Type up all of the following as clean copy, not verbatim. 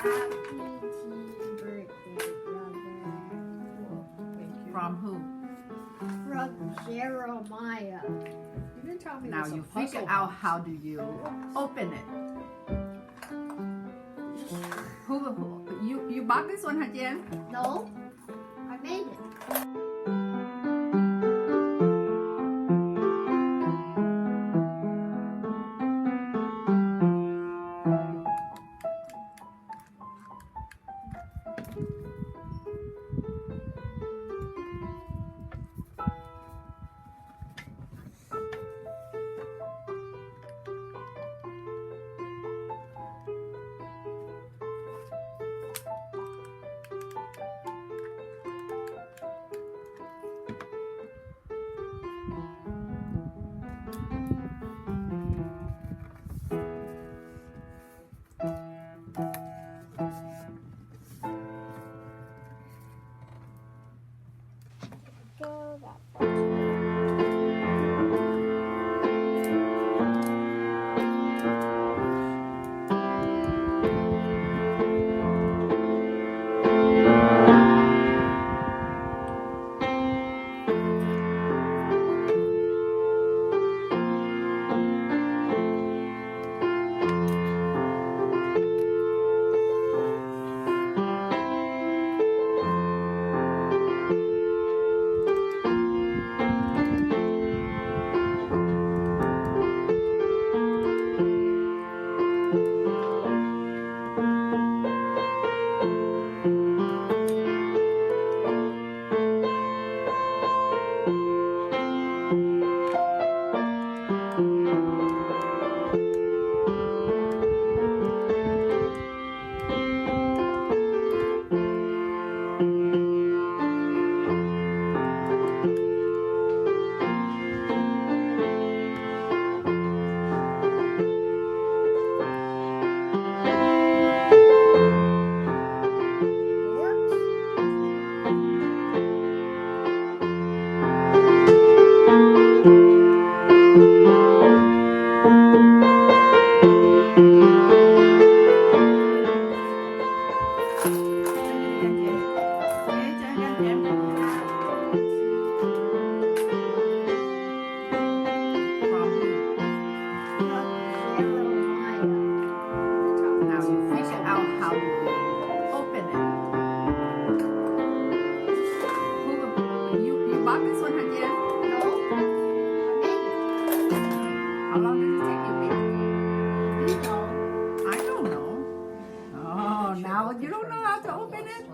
birthday, brother. Thank you. From who? From Jeremiah. You didn't tell me Now there's a you puzzle figure out box. how do you open it. Who you bought this one, Hajian? No, I made it. Go that Now you figure out how do you open it. You bought this one, Hajian? No, I How long did it take you make it? made it. You know. I don't know. Oh, now you don't know how to open it?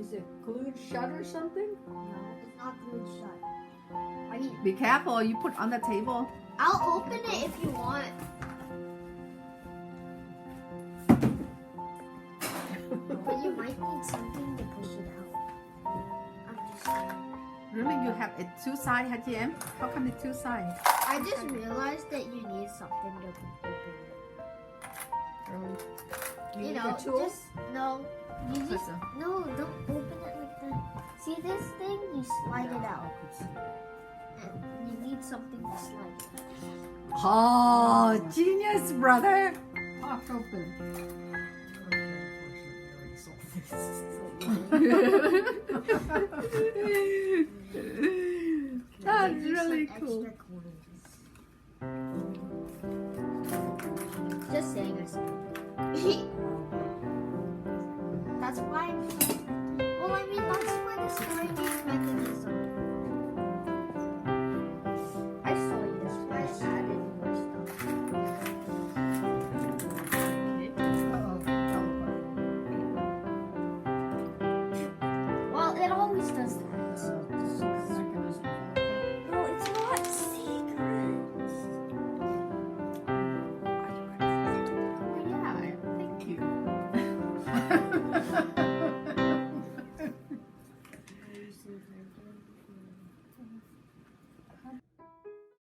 Is it glued shut or something? No, it's not glued shut. I mean, Be careful, you put on the table. I'll open it if you want. But you might need something to push it out. I'm just saying. Really, you have it two sides, Hajian? How come it's two sides? I just realized that you need something to open it. You You need know, a tool? just no. You just So- no. Don't open it like that. See this thing? You slide it out. And you need something to slide it out. Oh, genius, brother. Popped open. That's Use really some cool. extra coins. Just saying, I said. That's why. Well, I mean, that's why the spring mechanism. I saw you. That's why I added more stuff. Well, it always does that.